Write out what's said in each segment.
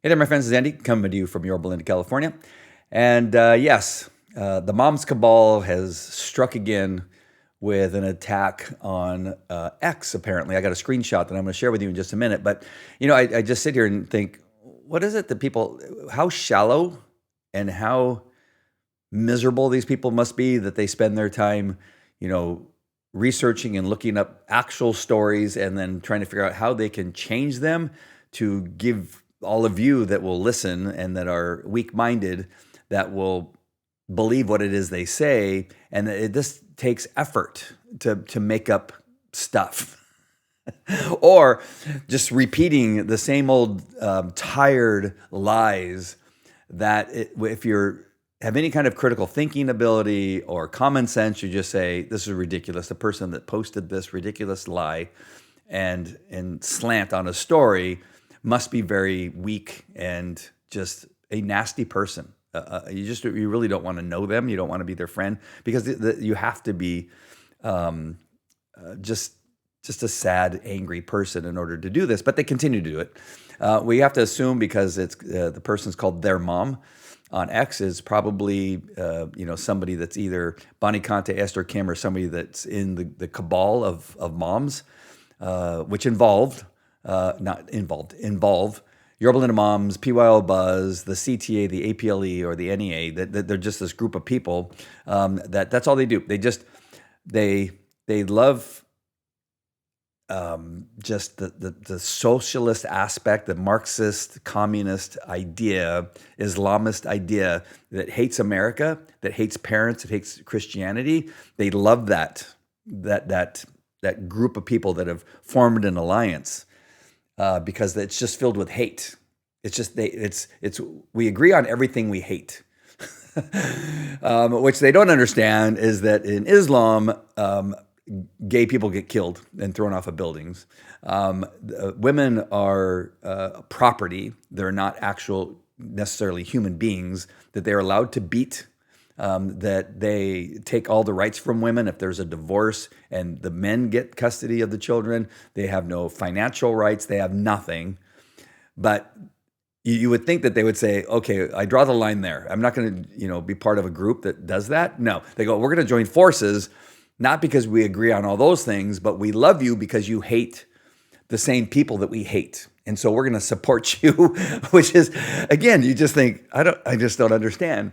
Hey there, my friends. It's Andy coming to you from Yorba Linda, California. And yes, the Mom's Cabal has struck again with an attack on X, apparently. I got a screenshot that I'm going to share with you in just a minute. But, I just sit here and think, what is it that people, how shallow and how miserable these people must be that they spend their time, you know, researching and looking up actual stories and then trying to figure out how they can change them to give all of you that will listen and that are weak-minded, that will believe what it is they say, and that this takes effort to make up stuff. Or just repeating the same old tired lies if you're have any kind of critical thinking ability or common sense, you just say, this is ridiculous. The person that posted this ridiculous lie and slant on a story must be very weak and just a nasty person. You really don't want to know them. You don't want to be their friend because you have to be just a sad, angry person in order to do this. But they continue to do it. We have to assume because it's the person's called their mom on X is probably somebody that's either Bonnie Conte, Esther Kim, or somebody that's in the cabal of moms, which involve Yorba Linda Moms, PYL Buzz, the CTA, the APLE, or the NEA. That they're just this group of people that's all they do. They love just the socialist aspect, the Marxist, communist idea, Islamist idea that hates America, that hates parents, that hates Christianity. They love that group of people that have formed an alliance because it's just filled with hate. It's just we agree on everything we hate. Which they don't understand is that in Islam, gay people get killed and thrown off of buildings. Women are property. They're not actual necessarily human beings that they're allowed to beat, that they take all the rights from women. If there's a divorce and the men get custody of the children, they have no financial rights. They have nothing. But you would think that they would say, okay, I draw the line there. I'm not going to, be part of a group that does that. No, they go, we're going to join forces, not because we agree on all those things, but we love you because you hate the same people that we hate. And so we're going to support you, which is, again, you just think, I just don't understand.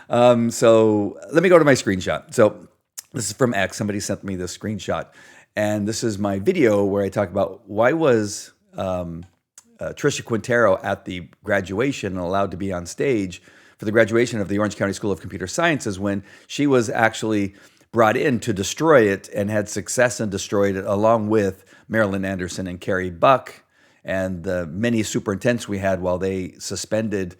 So let me go to my screenshot. So this is from X. Somebody sent me this screenshot. And this is my video where I talk about why was Trisha Quintero at the graduation and allowed to be on stage for the graduation of the Orange County School of Computer Sciences when she was actually brought in to destroy it and had success and destroyed it along with Marilyn Anderson and Carrie Buck and the many superintendents we had while they suspended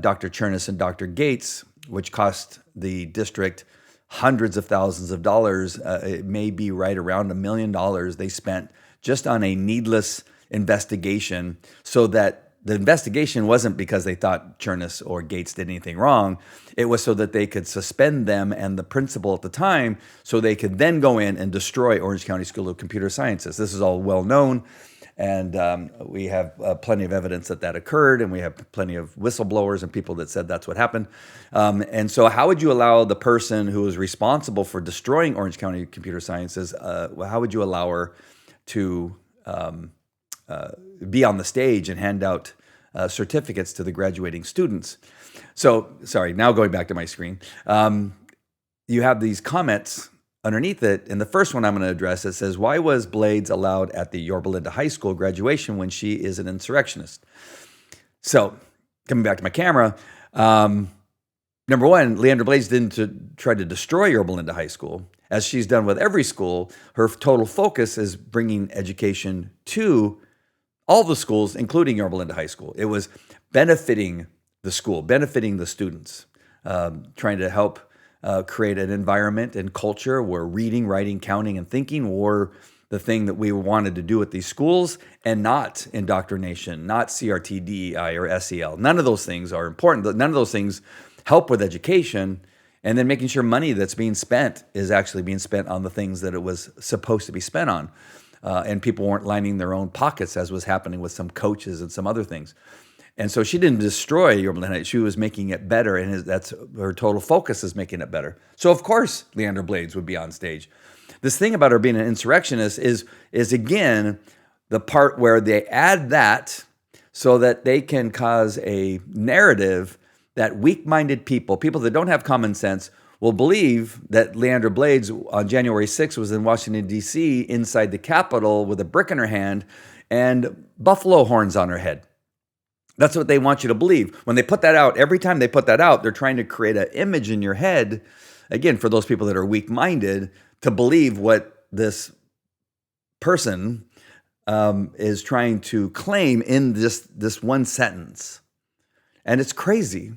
Dr. Chernus and Dr. Gates, which cost the district hundreds of thousands of dollars. It may be right around $1 million they spent just on a needless investigation, so that the investigation wasn't because they thought Chernus or Gates did anything wrong. It was so that they could suspend them and the principal at the time so they could then go in and destroy Orange County School of Computer Sciences. This is all well known, and we have plenty of evidence that occurred, and we have plenty of whistleblowers and people that said that's what happened. And so how would you allow the person who was responsible for destroying Orange County Computer Sciences, how would you allow her to be on the stage and hand out certificates to the graduating students? So, sorry, now going back to my screen, you have these comments underneath it. And the first one I'm going to address, it says, why was Blades allowed at the Yorba Linda High School graduation when she is an insurrectionist? So, coming back to my camera, number one, Leandra Blades didn't try to destroy Yorba Linda High School. As she's done with every school, her total focus is bringing education to all the schools, including Yorba Linda High School. It was benefiting the school, benefiting the students, trying to help create an environment and culture where reading, writing, counting, and thinking were the thing that we wanted to do at these schools, and not indoctrination, not CRT, DEI, or SEL. None of those things are important. None of those things help with education. And then making sure money that's being spent is actually being spent on the things that it was supposed to be spent on. And people weren't lining their own pockets, as was happening with some coaches and some other things. And so she didn't destroy urban legend. She was making it better, and that's her total focus is making it better. So of course, Leandra Blades would be on stage. This thing about her being an insurrectionist is again the part where they add that so that they can cause a narrative that weak-minded people that don't have common sense, will believe that Leandra Blades on January 6th was in Washington, D.C., inside the Capitol with a brick in her hand and buffalo horns on her head. That's what they want you to believe. When they put that out, every time they put that out, they're trying to create an image in your head, again, for those people that are weak-minded, to believe what this person is trying to claim in this one sentence. And it's crazy.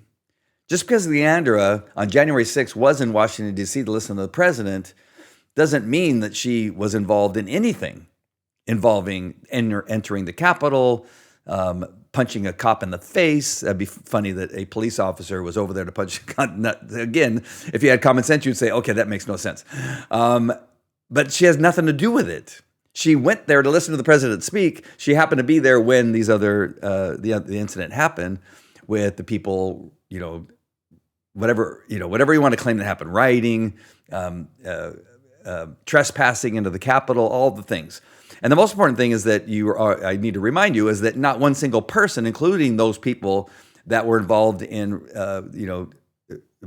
Just because Leandra on January 6th was in Washington, D.C. to listen to the president doesn't mean that she was involved in anything involving entering the Capitol, punching a cop in the face. That'd be funny that a police officer was over there to punch a cop. Again, if you had common sense, you'd say, okay, that makes no sense. But she has nothing to do with it. She went there to listen to the president speak. She happened to be there when these other the incident happened with the people, whatever you want to claim that happened, rioting, trespassing into the Capitol, all the things. And the most important thing is that I need to remind you, is that not one single person, including those people that were involved in,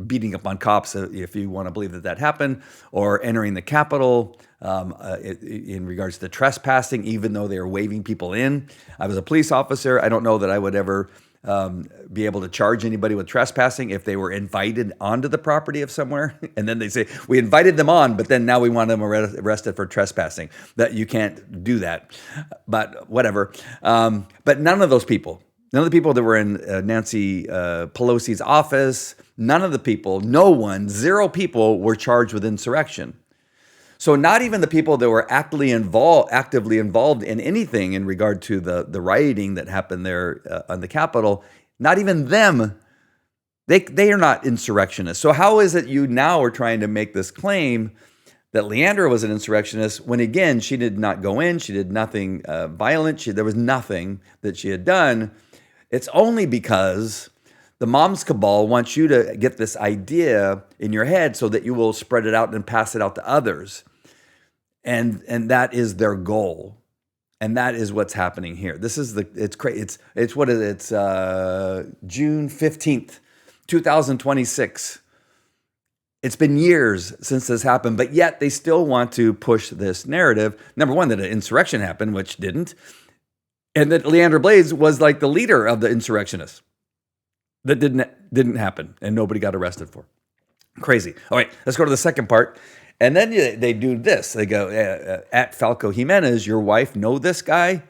beating up on cops, if you want to believe that happened, or entering the Capitol in regards to trespassing, even though they were waving people in. I was a police officer. I don't know that I would ever be able to charge anybody with trespassing if they were invited onto the property of somewhere. And then they say, we invited them on, but then now we want them arrested for trespassing. That you can't do that. But whatever. But none of the people that were in Nancy Pelosi's office, zero people were charged with insurrection. So not even the people that were actively involved in anything in regard to the rioting that happened there on the Capitol, not even them, they are not insurrectionists. So how is it you now are trying to make this claim that Leandra was an insurrectionist when, again, she did not go in, she did nothing violent, there was nothing that she had done? It's only because the mom's cabal wants you to get this idea in your head so that you will spread it out and pass it out to others. And that is their goal. And that is what's happening here. It's crazy. It's what is it? It's June 15th, 2026. It's been years since this happened, but yet they still want to push this narrative. Number one, that an insurrection happened, which didn't. And that Leandra Blades was like the leader of the insurrectionists. That didn't happen, and nobody got arrested for. Crazy. All right, let's go to the second part. And then they do this. They go, at Falco Jimenez, your wife know this guy,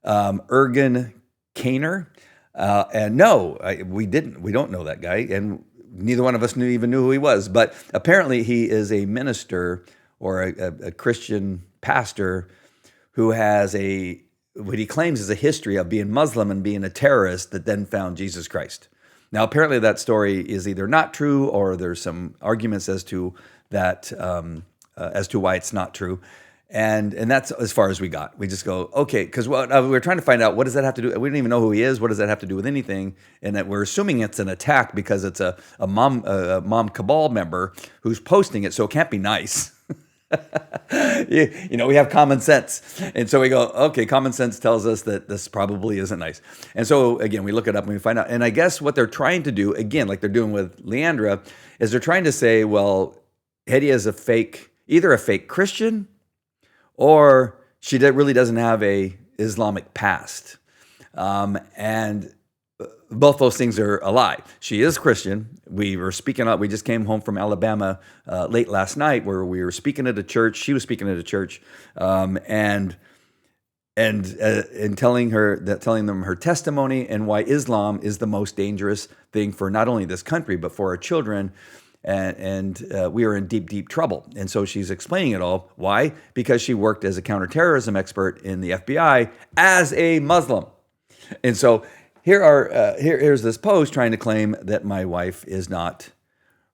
Ergen Kainer? And no, we didn't. We don't know that guy, and neither one of us even knew who he was. But apparently he is a minister or a Christian pastor who has what he claims is a history of being Muslim and being a terrorist that then found Jesus Christ. Now, apparently that story is either not true, or there's some arguments as to that, as to why it's not true. And that's as far as we got. We just go, okay, because we're trying to find out, what does that have to do? We don't even know who he is. What does that have to do with anything? And that we're assuming it's an attack because it's a mom cabal member who's posting it, so it can't be nice. We have common sense. And so we go, okay, common sense tells us that this probably isn't nice. And so, again, we look it up and we find out. And I guess what they're trying to do, again, like they're doing with Leandra, is they're trying to say, well, Hedy is either a fake Christian, or she really doesn't have a Islamic past. And both those things are a lie. She is Christian. We just came home from Alabama late last night, where we were speaking at a church. She was speaking at a church, and telling them her testimony and why Islam is the most dangerous thing for not only this country but for our children. And we are in deep, deep trouble. And so she's explaining it all. Why? Because she worked as a counterterrorism expert in the FBI as a Muslim. And so here's this post trying to claim that my wife is not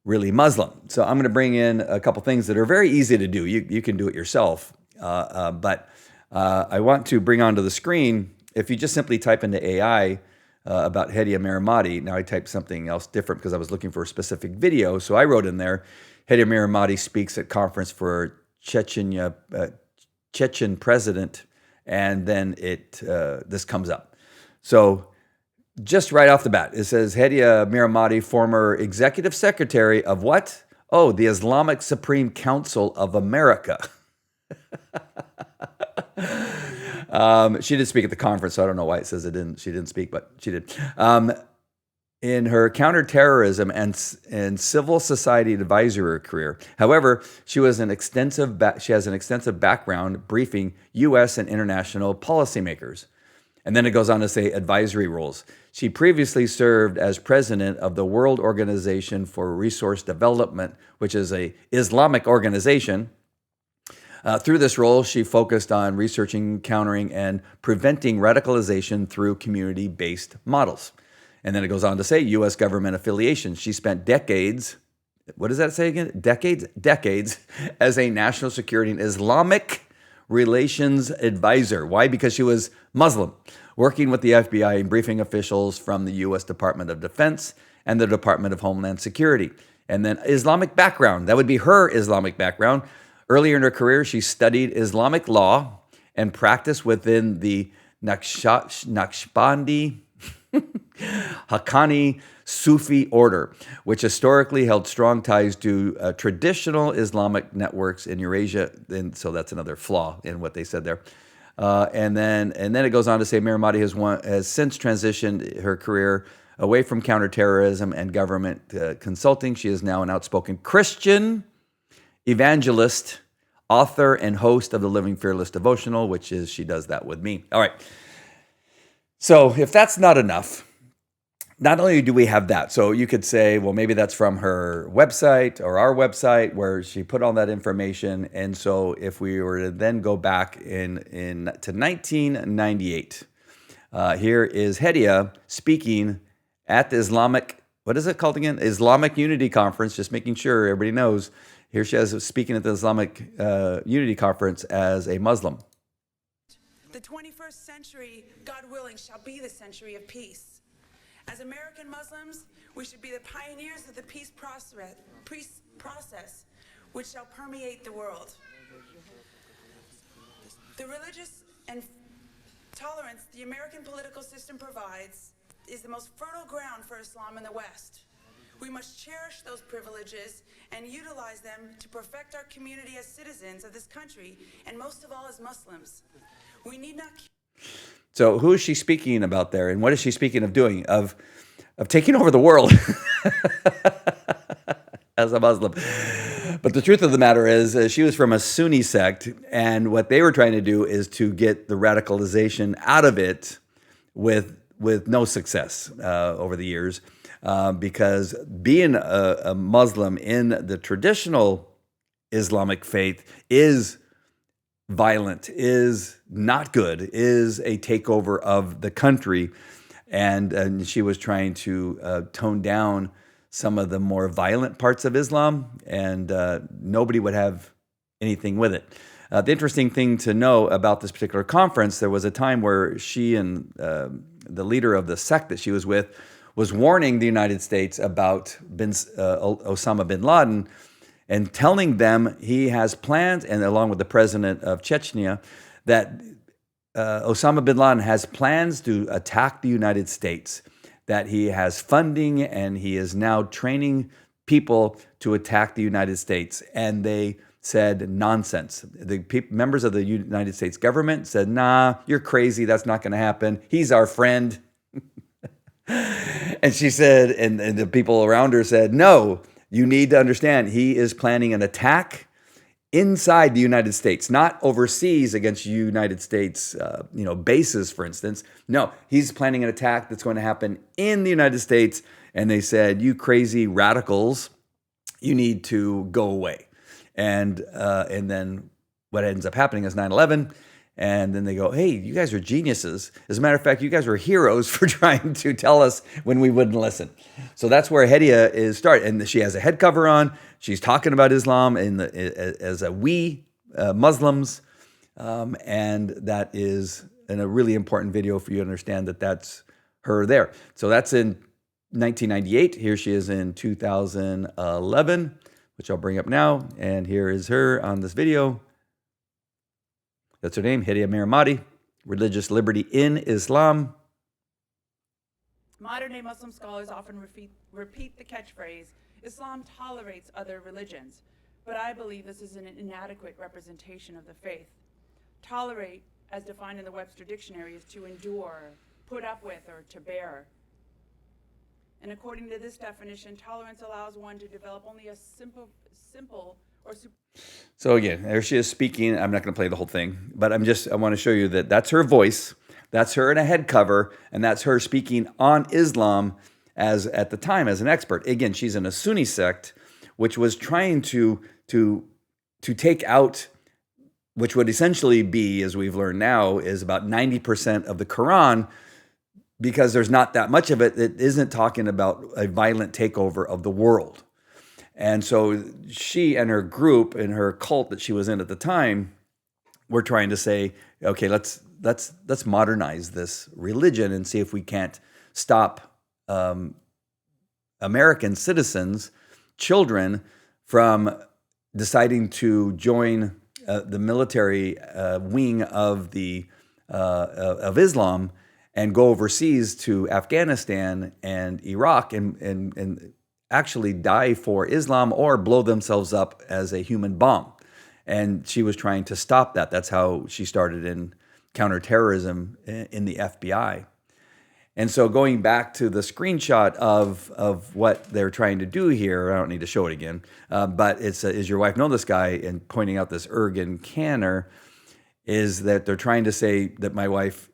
really Muslim. So I'm going to bring in a couple things that are very easy to do. You can do it yourself. But I want to bring onto the screen, if you just simply type into AI, about Hediye Miramati. Now I typed something else different because I was looking for a specific video. So I wrote in there, Hediye Miramati speaks at conference for Chechen president, and then this comes up. So just right off the bat, it says Hediye Miramati, former executive secretary of what? Oh, the Islamic Supreme Council of America. She did speak at the conference, so I don't know why it says she didn't speak, but she did. In her counterterrorism and civil society advisory career. However, she has an extensive background briefing U.S. and international policymakers. And then it goes on to say advisory roles. She previously served as president of the World Organization for Resource Development, which is an Islamic organization. Through this role, she focused on researching, countering, and preventing radicalization through community-based models. And then it goes on to say U.S. government affiliations. She spent decades, what does that say again? Decades as a national security and Islamic relations advisor. Why? Because she was Muslim, working with the FBI and briefing officials from the U.S. Department of Defense and the Department of Homeland Security. And then Islamic background, that would be her Islamic background. Earlier in her career, she studied Islamic law and practiced within the Naqshbandi Haqqani Sufi order, which historically held strong ties to traditional Islamic networks in Eurasia. And so that's another flaw in what they said there. And then it goes on to say Miramati has since transitioned her career away from counterterrorism and government consulting. She is now an outspoken Christian evangelist, author, and host of the Living Fearless devotional, which is she does that with me. All right. So if that's not enough, not only do we have that, so you could say, well, maybe that's from her website or our website where she put all that information. And so if we were to then go back to 1998, here is Hediye speaking at the Islamic, what is it called again? Islamic Unity Conference, just making sure everybody knows. Here she is speaking at the Islamic Unity Conference as a Muslim. The 21st century, God willing, shall be the century of peace. As American Muslims, we should be the pioneers of the peace process which shall permeate the world. The religious and tolerance the American political system provides is the most fertile ground for Islam in the West. We must cherish those privileges and utilize them to perfect our community as citizens of this country, and most of all as Muslims. We need not... So who is she speaking about there? And what is she speaking of doing? Of taking over the world as a Muslim. But the truth of the matter is she was from a Sunni sect, and what they were trying to do is to get the radicalization out of it with no success over the years. Because being a Muslim in the traditional Islamic faith is violent, is not good, is a takeover of the country. And she was trying to tone down some of the more violent parts of Islam, and nobody would have anything with it. The interesting thing to know about this particular conference, there was a time where she and the leader of the sect that she was with was warning the United States about Osama bin Laden and telling them he has plans, and along with the president of Chechnya, that Osama bin Laden has plans to attack the United States, that he has funding and he is now training people to attack the United States. And they said nonsense. The members of the United States government said, nah, you're crazy. That's not going to happen. He's our friend. And she said, and the people around her said, no, you need to understand, he is planning an attack inside the United States, not overseas against United States bases, for instance. No, he's planning an attack that's going to happen in the United States. And they said, you crazy radicals, you need to go away. And then what ends up happening is 9/11. And then they go, hey, you guys are geniuses. As a matter of fact, you guys were heroes for trying to tell us when we wouldn't listen. So that's where Hediye is started. And she has a head cover on. She's talking about Islam as a we Muslims. And that is a really important video for you to understand that that's her there. So that's in 1998. Here she is in 2011, which I'll bring up now. And here is her on this video. That's her name, Hidia Miramati, Religious Liberty in Islam. Modern-day Muslim scholars often repeat the catchphrase, Islam tolerates other religions, but I believe this is an inadequate representation of the faith. Tolerate, as defined in the Webster Dictionary, is to endure, put up with, or to bear. And according to this definition, tolerance allows one to develop only a simple or So again, there she is speaking. I'm not going to play the whole thing, but I want to show you that that's her voice. That's her in a head cover, and that's her speaking on Islam as at the time as an expert. Again, she's in a Sunni sect, which was trying to take out, which would essentially be, as we've learned now, is about 90% of the Quran, because there's not that much of it that isn't talking about a violent takeover of the world. And so she and her group and her cult that she was in at the time were trying to say, okay, let's modernize this religion and see if we can't stop American citizens, children, from deciding to join the military wing of Islam and go overseas to Afghanistan and Iraq and actually die for Islam or blow themselves up as a human bomb. And she was trying to stop that. That's how she started in counterterrorism in the FBI. And so going back to the screenshot of what they're trying to do here, I don't need to show it again, but it's is your wife know this guy, and pointing out this Ergen Canner, is that they're trying to say that my wife,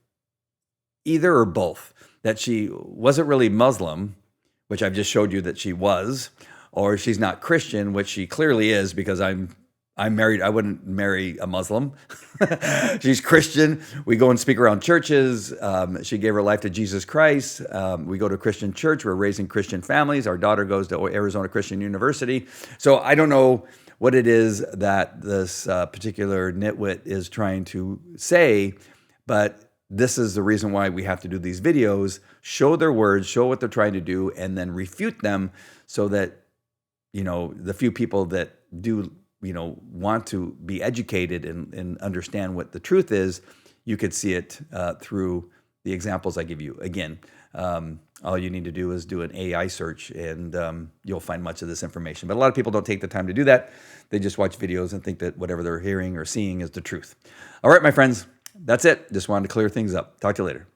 either or both, that she wasn't really Muslim, which I've just showed you that she was, or she's not Christian, which she clearly is, because I'm married. I wouldn't marry a Muslim. She's Christian. We go and speak around churches. She gave her life to Jesus Christ. We go to a Christian church. We're raising Christian families. Our daughter goes to Arizona Christian University. So I don't know what it is that this particular nitwit is trying to say, but this is the reason why we have to do these videos, show their words, show what they're trying to do, and then refute them so that, the few people that do, want to be educated and understand what the truth is, you could see it through the examples I give you. Again, all you need to do is do an AI search, and you'll find much of this information. But a lot of people don't take the time to do that. They just watch videos and think that whatever they're hearing or seeing is the truth. All right, my friends. That's it. Just wanted to clear things up. Talk to you later.